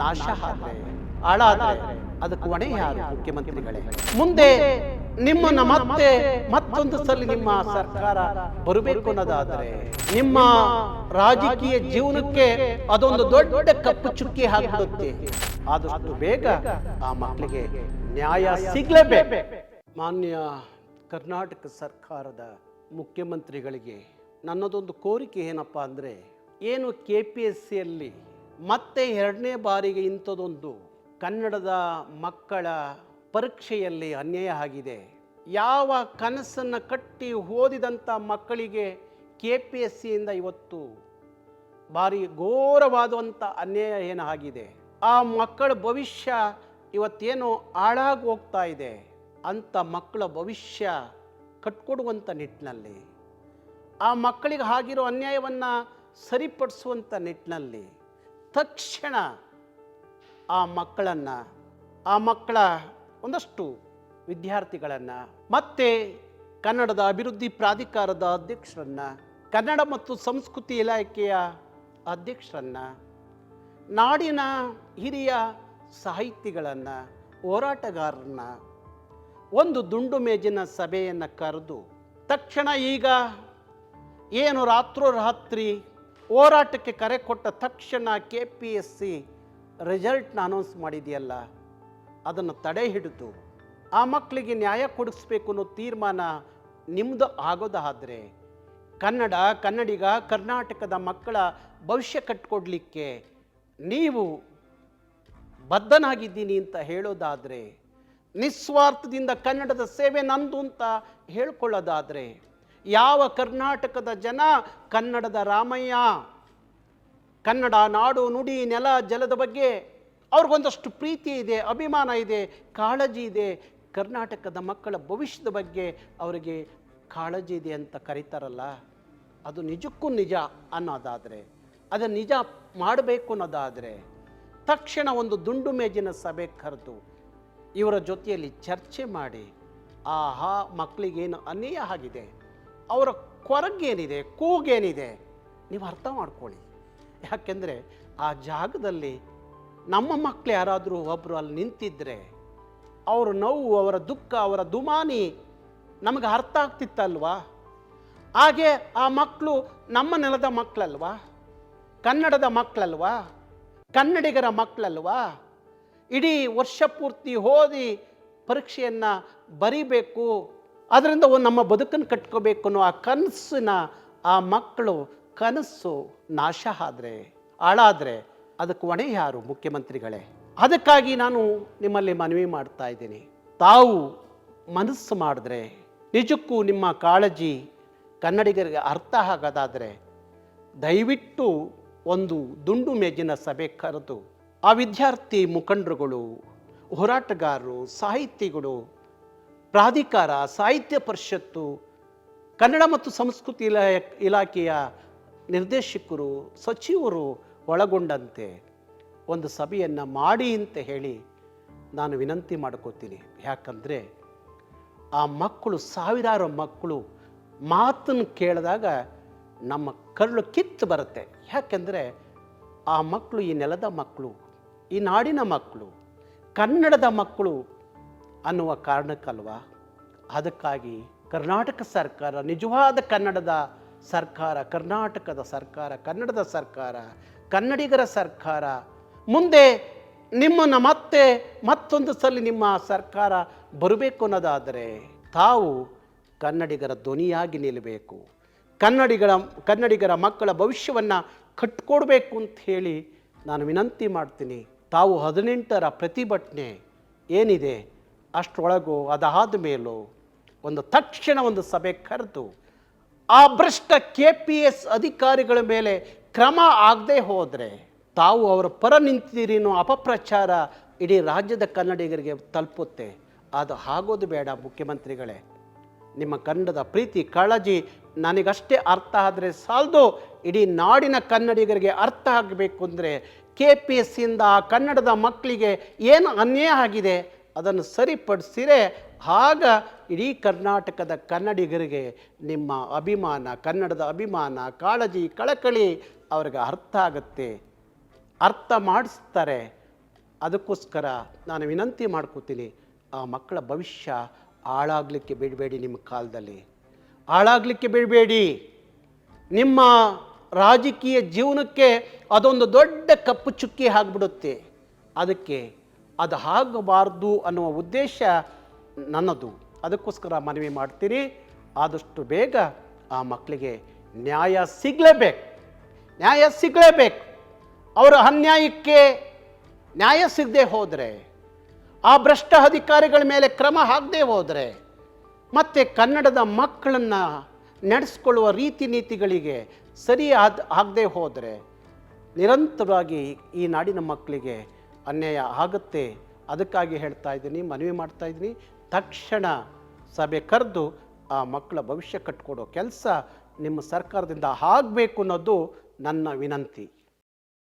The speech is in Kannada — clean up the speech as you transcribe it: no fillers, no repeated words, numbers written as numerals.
ನಾಶ ಆದ್ರೆ ಹಾಳಾದ್ರೆ ಅದಕ್ಕೆ ಹೊಣೆ ಯಾರು ಮುಖ್ಯಮಂತ್ರಿಗಳೇ? ಮುಂದೆ ನಿಮ್ಮನ್ನ ಮತ್ತೆ ಮತ್ತೊಂದು ಸಲ ನಿಮ್ಮ ಸರ್ಕಾರ ಬರಬೇಕು ಅನ್ನೋದಾದ್ರೆ ನಿಮ್ಮ ರಾಜಕೀಯ ಜೀವನಕ್ಕೆ ಅದೊಂದು ದೊಡ್ಡ ಕಪ್ಪು ಚುಕ್ಕಿ ಹಾಕಿಬಿಡುತ್ತೆ. ಆದಷ್ಟು ಬೇಗ ಆ ಮಕ್ಕಳಿಗೆ ನ್ಯಾಯ ಸಿಗ್ಲೇಬೇಕು. ಮಾನ್ಯ ಕರ್ನಾಟಕ ಸರ್ಕಾರದ ಮುಖ್ಯಮಂತ್ರಿಗಳಿಗೆ ನನ್ನದೊಂದು ಕೋರಿಕೆ ಏನಪ್ಪಾ ಅಂದರೆ, ಏನು KPSCಯಲ್ಲಿ ಮತ್ತೆ 2ನೇ ಬಾರಿಗೆ ಇಂಥದೊಂದು ಕನ್ನಡದ ಮಕ್ಕಳ ಪರೀಕ್ಷೆಯಲ್ಲಿ ಅನ್ಯಾಯ ಆಗಿದೆ. ಯಾವ ಕನಸನ್ನು ಕಟ್ಟಿ ಓದಿದಂಥ ಮಕ್ಕಳಿಗೆ KPSCಯಿಂದ ಇವತ್ತು ಭಾರಿ ಘೋರವಾದಂಥ ಅನ್ಯಾಯ ಏನಾಗಿದೆ. ಆ ಮಕ್ಕಳ ಭವಿಷ್ಯ ಇವತ್ತೇನು ಹಾಳಾಗಿ ಹೋಗ್ತಾ ಇದೆ. ಅಂಥ ಮಕ್ಕಳ ಭವಿಷ್ಯ ಕಟ್ಕೊಡುವಂಥ ನಿಟ್ಟಿನಲ್ಲಿ, ಆ ಮಕ್ಕಳಿಗೆ ಆಗಿರೋ ಅನ್ಯಾಯವನ್ನು ಸರಿಪಡಿಸುವಂಥ ನಿಟ್ಟಿನಲ್ಲಿ ತಕ್ಷಣ ಆ ಮಕ್ಕಳ ಒಂದಷ್ಟು ವಿದ್ಯಾರ್ಥಿಗಳನ್ನು ಮತ್ತೆ ಕನ್ನಡದ ಅಭಿವೃದ್ಧಿ ಪ್ರಾಧಿಕಾರದ ಅಧ್ಯಕ್ಷರನ್ನು, ಕನ್ನಡ ಮತ್ತು ಸಂಸ್ಕೃತಿ ಇಲಾಖೆಯ ಅಧ್ಯಕ್ಷರನ್ನು, ನಾಡಿನ ಹಿರಿಯ ಸಾಹಿತಿಗಳನ್ನು, ಹೋರಾಟಗಾರರನ್ನ ಒಂದು ದುಂಡು ಮೇಜಿನ ಸಭೆಯನ್ನು ಕರೆದು ತಕ್ಷಣ ಈಗ ಏನು ರಾತ್ರೋರಾತ್ರಿ ಹೋರಾಟಕ್ಕೆ ಕರೆ ಕೊಟ್ಟ ತಕ್ಷಣ KPSC ರಿಸಲ್ಟ್ನ ಅನೌನ್ಸ್ ಮಾಡಿದೆಯಲ್ಲ, ಅದನ್ನು ತಡೆ ಹಿಡಿದು ಆ ಮಕ್ಕಳಿಗೆ ನ್ಯಾಯ ಕೊಡಿಸ್ಬೇಕು ಅನ್ನೋ ತೀರ್ಮಾನ ನಿಮ್ಮದು ಆಗೋದಾದರೆ ಕನ್ನಡಿಗ ಕರ್ನಾಟಕದ ಮಕ್ಕಳ ಭವಿಷ್ಯ ಕಟ್ಕೊಡ್ಲಿಕ್ಕೆ ನೀವು ಬದ್ಧನಾಗಿದ್ದೀನಿ ಅಂತ ಹೇಳೋದಾದರೆ, ನಿಸ್ವಾರ್ಥದಿಂದ ಕನ್ನಡದ ಸೇವೆ ನಂದು ಅಂತ ಹೇಳ್ಕೊಳ್ಳೋದಾದರೆ, ಯಾವ ಕರ್ನಾಟಕದ ಜನ ಕನ್ನಡದ ರಾಮಯ್ಯ, ಕನ್ನಡ ನಾಡು ನುಡಿ ನೆಲ ಜಲದ ಬಗ್ಗೆ ಅವ್ರಿಗೊಂದಷ್ಟು ಪ್ರೀತಿ ಇದೆ, ಅಭಿಮಾನ ಇದೆ, ಕಾಳಜಿ ಇದೆ, ಕರ್ನಾಟಕದ ಮಕ್ಕಳ ಭವಿಷ್ಯದ ಬಗ್ಗೆ ಅವರಿಗೆ ಕಾಳಜಿ ಇದೆ ಅಂತ ಕರೀತಾರಲ್ಲ, ಅದು ನಿಜಕ್ಕೂ ನಿಜ ಅನ್ನೋದಾದರೆ, ಅದನ್ನು ನಿಜ ಮಾಡಬೇಕು ಅನ್ನೋದಾದರೆ ತಕ್ಷಣ ಒಂದು ದುಂಡು ಮೇಜಿನ ಸಭೆ ಕರೆದು ಇವರ ಜೊತೆಯಲ್ಲಿ ಚರ್ಚೆ ಮಾಡಿ ಆ ಮಕ್ಕಳಿಗೇನು ಅನ್ಯಾಯ ಆಗಿದೆ, ಅವರ ಕೊರಗೇನಿದೆ, ಕೂಗೇನಿದೆ ನೀವು ಅರ್ಥ ಮಾಡ್ಕೊಳ್ಳಿ. ಯಾಕೆಂದರೆ ಆ ಜಾಗದಲ್ಲಿ ನಮ್ಮ ಮಕ್ಕಳು ಯಾರಾದರೂ ಒಬ್ಬರು ಅಲ್ಲಿ ನಿಂತಿದ್ದರೆ ಅವರ ನೋವು, ಅವರ ದುಃಖ, ಅವರ ದುಮಾನಿ ನಮಗೆ ಅರ್ಥ ಆಗ್ತಿತ್ತಲ್ವಾ? ಹಾಗೆ ಆ ಮಕ್ಕಳು ನಮ್ಮ ನೆಲದ ಮಕ್ಕಳಲ್ವಾ, ಕನ್ನಡದ ಮಕ್ಕಳಲ್ವಾ, ಕನ್ನಡಿಗರ ಮಕ್ಕಳಲ್ವಾ? ಇಡೀ ವರ್ಷ ಪೂರ್ತಿ ಓದಿ ಪರೀಕ್ಷೆಯನ್ನು ಬರೀಬೇಕು, ಅದರಿಂದ ನಮ್ಮ ಬದುಕನ್ನು ಕಟ್ಕೋಬೇಕು ಅನ್ನೋ ಆ ಕನಸಿನ ಆ ಮಕ್ಕಳು ಕನಸು ನಾಶ ಆದರೆ, ಹಾಳಾದರೆ ಅದಕ್ಕೆ ಹೊಣೆ ಯಾರು ಮುಖ್ಯಮಂತ್ರಿಗಳೇ? ಅದಕ್ಕಾಗಿ ನಾನು ನಿಮ್ಮಲ್ಲಿ ಮನವಿ ಮಾಡ್ತಾ ಇದ್ದೀನಿ, ತಾವು ಮನಸ್ಸು ಮಾಡಿದ್ರೆ ನಿಜಕ್ಕೂ ನಿಮ್ಮ ಕಾಳಜಿ ಕನ್ನಡಿಗರಿಗೆ ಅರ್ಥ ಆಗೋದಾದರೆ ದಯವಿಟ್ಟು ಒಂದು ದುಂಡು ಮೇಜಿನ ಸಭೆ ಕರೆದು ಆ ವಿದ್ಯಾರ್ಥಿ ಮುಖಂಡರುಗಳು, ಹೋರಾಟಗಾರರು, ಸಾಹಿತಿಗಳು, ಪ್ರಾಧಿಕಾರ, ಸಾಹಿತ್ಯ ಪರಿಷತ್ತು, ಕನ್ನಡ ಮತ್ತು ಸಂಸ್ಕೃತಿ ಇಲಾಖೆಯ ನಿರ್ದೇಶಕರು, ಸಚಿವರು ಒಳಗೊಂಡಂತೆ ಒಂದು ಸಭೆಯನ್ನು ಮಾಡಿ ಅಂತ ಹೇಳಿ ನಾನು ವಿನಂತಿ ಮಾಡ್ಕೋತೀನಿ. ಯಾಕಂದರೆ ಆ ಮಕ್ಕಳು, ಸಾವಿರಾರು ಮಕ್ಕಳು ಮಾತನ್ನು ಕೇಳಿದಾಗ ನಮ್ಮ ಕರುಳು ಕಿತ್ತು ಬರುತ್ತೆ. ಯಾಕೆಂದರೆ ಆ ಮಕ್ಕಳು ಈ ನೆಲದ ಮಕ್ಕಳು, ಈ ನಾಡಿನ ಮಕ್ಕಳು, ಕನ್ನಡದ ಮಕ್ಕಳು ಅನ್ನುವ ಕಾರಣಕ್ಕಲ್ವಾ? ಅದಕ್ಕಾಗಿ ಕರ್ನಾಟಕ ಸರ್ಕಾರ, ನಿಜವಾದ ಕನ್ನಡದ ಸರ್ಕಾರ, ಕರ್ನಾಟಕದ ಸರ್ಕಾರ, ಕನ್ನಡದ ಸರ್ಕಾರ, ಕನ್ನಡಿಗರ ಸರ್ಕಾರ, ಮುಂದೆ ನಿಮ್ಮನ್ನು ಮತ್ತೊಂದು ಸಲ ನಿಮ್ಮ ಸರ್ಕಾರ ಬರಬೇಕು ಅನ್ನೋದಾದರೆ ತಾವು ಕನ್ನಡಿಗರ ಧ್ವನಿಯಾಗಿ ನಿಲ್ಲಬೇಕು, ಕನ್ನಡಿಗರ ಮಕ್ಕಳ ಭವಿಷ್ಯವನ್ನು ಕಟ್ಕೊಡ್ಬೇಕು ಅಂತ ಹೇಳಿ ನಾನು ವಿನಂತಿ ಮಾಡ್ತೀನಿ. ತಾವು 18ರ ಪ್ರತಿಭಟನೆ ಏನಿದೆ ಅಷ್ಟರೊಳಗೂ ಅದಾದ ಮೇಲೂ ತಕ್ಷಣ ಒಂದು ಸಭೆ ಕರೆದು ಆ ಭ್ರಷ್ಟ KPS ಅಧಿಕಾರಿಗಳ ಮೇಲೆ ಕ್ರಮ ಆಗದೆ ಹೋದರೆ ತಾವು ಅವರ ಪರ ನಿಂತಿದ್ದೀರಿ ಅನ್ನೋ ಅಪಪ್ರಚಾರ ಇಡೀ ರಾಜ್ಯದ ಕನ್ನಡಿಗರಿಗೆ ತಲುಪುತ್ತೆ. ಅದು ಆಗೋದು ಬೇಡ ಮುಖ್ಯಮಂತ್ರಿಗಳೇ. ನಿಮ್ಮ ಕನ್ನಡದ ಪ್ರೀತಿ ಕಾಳಜಿ ನನಗಷ್ಟೇ ಅರ್ಥ ಆದರೆ ಸಾಲದು, ಇಡೀ ನಾಡಿನ ಕನ್ನಡಿಗರಿಗೆ ಅರ್ಥ ಆಗಬೇಕು ಅಂದರೆ KPSCಯಿಂದ ಆ ಕನ್ನಡದ ಮಕ್ಕಳಿಗೆ ಏನು ಅನ್ಯಾಯ ಆಗಿದೆ ಅದನ್ನು ಸರಿಪಡಿಸಿರೆ ಆಗ ಇಡೀ ಕರ್ನಾಟಕದ ಕನ್ನಡಿಗರಿಗೆ ನಿಮ್ಮ ಅಭಿಮಾನ, ಕನ್ನಡದ ಅಭಿಮಾನ, ಕಾಳಜಿ, ಕಳಕಳಿ ಅವ್ರಿಗೆ ಅರ್ಥ ಆಗುತ್ತೆ, ಅರ್ಥ ಮಾಡಿಸ್ತಾರೆ. ಅದಕ್ಕೋಸ್ಕರ ನಾನು ವಿನಂತಿ ಮಾಡ್ಕೋತೀನಿ, ಆ ಮಕ್ಕಳ ಭವಿಷ್ಯ ಹಾಳಾಗಲಿಕ್ಕೆ ಬಿಡಬೇಡಿ. ನಿಮ್ಮ ಕಾಲದಲ್ಲಿ ಹಾಳಾಗಲಿಕ್ಕೆ ಬಿಡಬೇಡಿ. ನಿಮ್ಮ ರಾಜಕೀಯ ಜೀವನಕ್ಕೆ ಅದೊಂದು ದೊಡ್ಡ ಕಪ್ಪು ಚುಕ್ಕಿ ಆಗಿಬಿಡುತ್ತೆ. ಅದಕ್ಕೆ ಅದು ಆಗಬಾರ್ದು ಅನ್ನುವ ಉದ್ದೇಶ ನನ್ನದು. ಅದಕ್ಕೋಸ್ಕರ ಮನವಿ ಮಾಡ್ತೀನಿ, ಆದಷ್ಟು ಬೇಗ ಆ ಮಕ್ಕಳಿಗೆ ನ್ಯಾಯ ಸಿಗಲೇಬೇಕು. ನ್ಯಾಯ ಸಿಗಲೇಬೇಕು. ಅವರ ಅನ್ಯಾಯಕ್ಕೆ ನ್ಯಾಯ ಸಿಗದೆ ಹೋದರೆ, ಆ ಭ್ರಷ್ಟ ಅಧಿಕಾರಿಗಳ ಮೇಲೆ ಕ್ರಮ ಆಗದೆ ಹೋದರೆ, ಮತ್ತು ಕನ್ನಡದ ಮಕ್ಕಳನ್ನು ನಡೆಸ್ಕೊಳ್ಳುವ ರೀತಿ ನೀತಿಗಳಿಗೆ ಸರಿ ಆಗದೆ ಹೋದರೆ ನಿರಂತರವಾಗಿ ಈ ನಾಡಿನ ಮಕ್ಕಳಿಗೆ ಅನ್ಯಾಯ ಆಗುತ್ತೆ. ಅದಕ್ಕಾಗಿ ಹೇಳ್ತಾ ಇದ್ದೀನಿ, ಮನವಿ ಮಾಡ್ತಾ ಇದ್ದೀನಿ, ತಕ್ಷಣ ಸಭೆ ಕರೆದು ಆ ಮಕ್ಕಳ ಭವಿಷ್ಯ ಕಟ್ಕೊಡೋ ಕೆಲಸ ನಿಮ್ಮ ಸರ್ಕಾರದಿಂದ ಆಗಬೇಕು ಅನ್ನೋದು ನನ್ನ ವಿನಂತಿ.